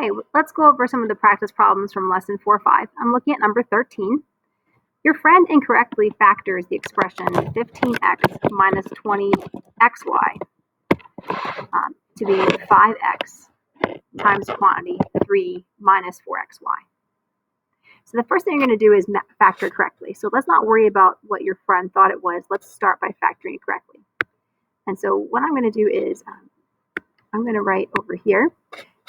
Okay, let's go over some of the practice problems from lesson 4-5. I'm looking at number 13. Your friend incorrectly factors the expression 15x minus 20xy to be 5x times quantity 3 minus 4xy. So the first thing you're going to do is factor it correctly. So let's not worry about what your friend thought it was. Let's start by factoring it correctly. And so what I'm going to do is I'm going to write over here,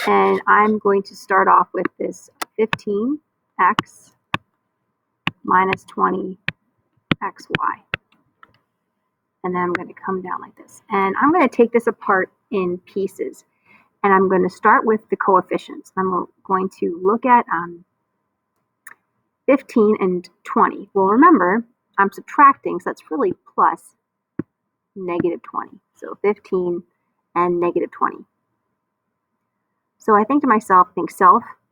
and I'm going to start off with this 15x minus 20xy. And then I'm going to come down like this. And I'm going to take this apart in pieces. And I'm going to start with the coefficients. I'm going to look at 15 and 20. Well, remember, I'm subtracting, so that's really plus negative 20. So 15 and negative 20. So I think to myself,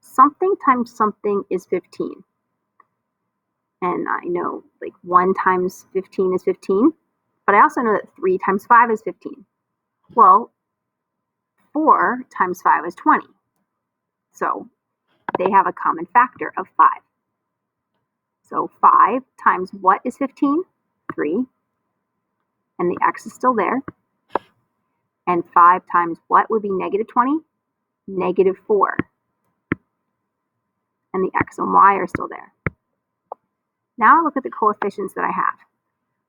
something times something is 15. And I know like 1 times 15 is 15. But I also know that 3 times 5 is 15. Well, 4 times 5 is 20. So they have a common factor of 5. So 5 times what is 15? 3. And the x is still there. And 5 times what would be negative 20? Negative 4. And the x and y are still there. Now I look at the coefficients that I have.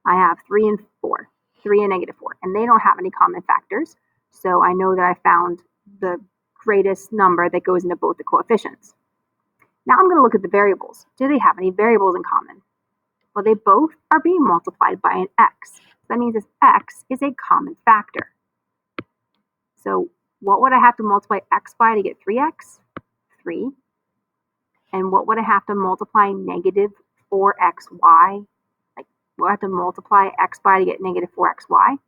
I have 3 and 4, 3 and negative 4, and they don't have any common factors. So I know that I found the greatest number that goes into both the coefficients. Now I'm going to look at the variables. Do they have any variables in common? Well, they both are being multiplied by an x. That means this x is a common factor. So what would I have to multiply x by to get 3x? 3. And what would I have to multiply negative 4xy? Well, I have to multiply x by to get negative 4xy.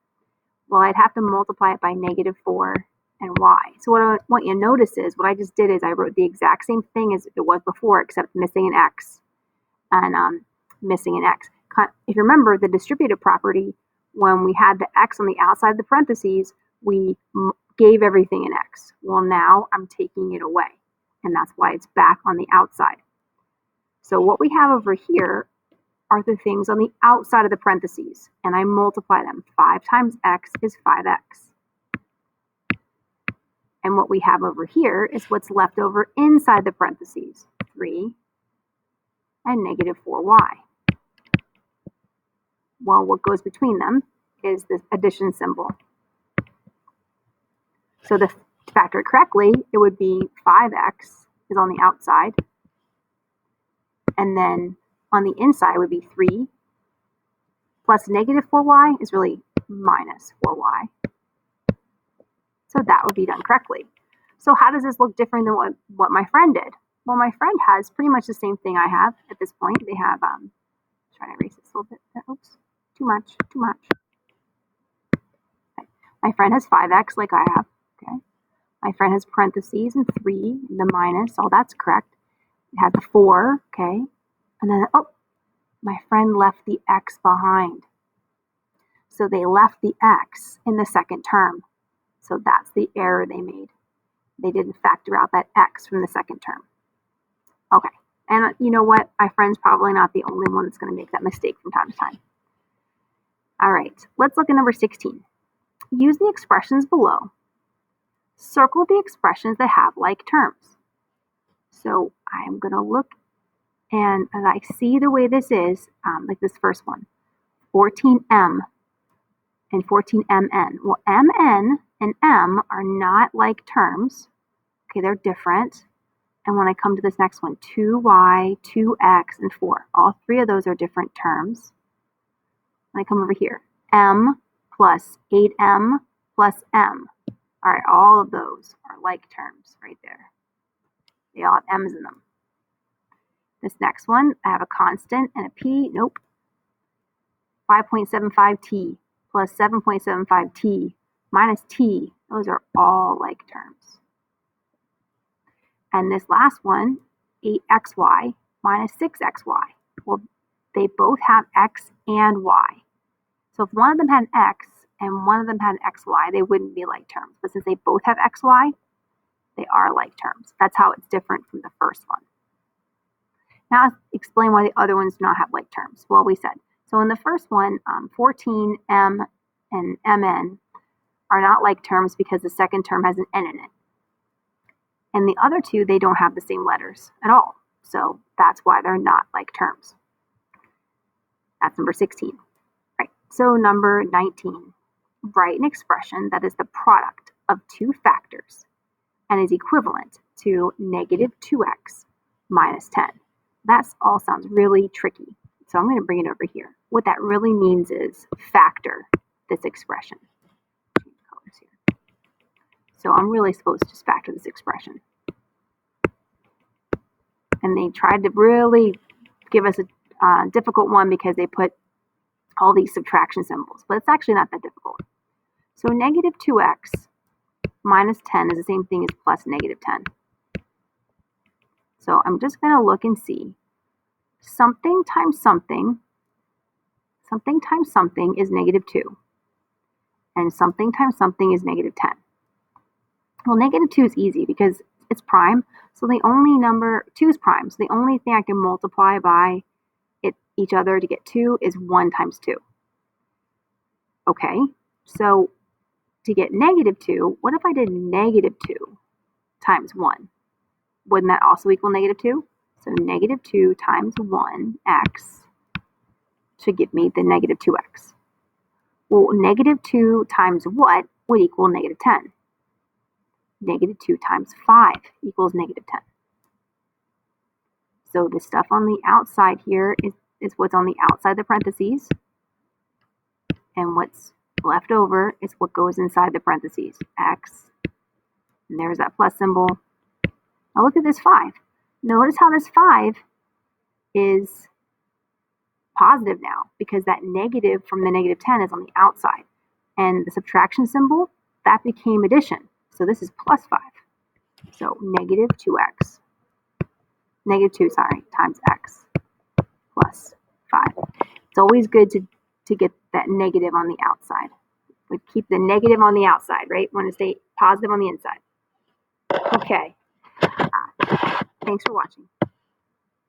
Well, I'd have to multiply it by negative 4 and y. So what I want you to notice is what I just did is I wrote the exact same thing as it was before, except missing an x and missing an x. If you remember the distributive property, when we had the x on the outside of the parentheses, we gave everything an x. Well, now I'm taking it away, and that's why it's back on the outside. So what we have over here are the things on the outside of the parentheses, and I multiply them. 5 times x is 5x. And what we have over here is what's left over inside the parentheses, 3 and negative 4y. Well, what goes between them is this addition symbol. So to factor it correctly, it would be 5x is on the outside, and then on the inside would be 3 plus negative 4y is really minus 4y. So that would be done correctly. So how does this look different than what my friend did? Well, my friend has pretty much the same thing I have at this point. They have, trying to erase this a little bit. Oops, too much. Okay. My friend has 5x like I have. Okay. My friend has parentheses and 3 and the minus. All that's correct. It has the 4. Okay. And then, my friend left the x behind. So they left the x in the second term. So that's the error they made. They didn't factor out that x from the second term. Okay, and you know what? My friend's probably not the only one that's going to make that mistake from time to time. All right, let's look at number 16. Use the expressions below. Circle the expressions that have like terms. So I'm going to look, and as I see the way this is, like this first one, 14m and 14mn. Well, mn and m are not like terms. Okay, they're different. And when I come to this next one, 2y, 2x, and 4, all 3 of those are different terms. When I come over here, m plus 8m plus m. All right, all of those are like terms right there. They all have m's in them. This next one, I have a constant and a p. Nope. 5.75t plus 7.75t minus t. Those are all like terms. And this last one, 8xy minus 6xy. Well, they both have x and y. So if one of them had an x and one of them had an xy, they wouldn't be like terms. But since they both have xy, They are like terms. That's how it's different from the first one. Now I'll explain why the other ones do not have like terms. Well, we said, so in the first one, 14, M, and MN are not like terms because the second term has an N in it. And the other two, they don't have the same letters at all. So that's why they're not like terms. That's number 16. Right. So number 19, write an expression that is the product of two factors and is equivalent to negative 2x minus 10. That all sounds really tricky. So I'm going to bring it over here. What that really means is factor this expression. So I'm really supposed to just factor this expression. And they tried to really give us a difficult one because they put all these subtraction symbols, but it's actually not that difficult. So negative 2x minus 10 is the same thing as plus negative 10. So I'm just going to look and see. Something times something is negative 2. And something times something is negative 10. Well, negative 2 is easy because it's prime. So the only number, 2 is prime. So the only thing I can multiply by each other to get 2 is 1 times 2. Okay, so to get negative 2, what if I did negative 2 times 1? Wouldn't that also equal negative 2? So negative 2 times 1x should give me the negative 2x. Well, negative 2 times what would equal negative 10? Negative 2 times 5 equals negative 10. So the stuff on the outside here is what's on the outside the parentheses. And what's left over is what goes inside the parentheses, x. And there's that plus symbol. Now look at this 5. Notice how this 5 is positive now because that negative from the negative 10 is on the outside. And the subtraction symbol, that became addition. So this is plus 5. So negative 2x. Negative 2, times x plus 5. It's always good to get that negative on the outside. We keep the negative on the outside, right? We want to stay positive on the inside. Okay. Thanks for watching.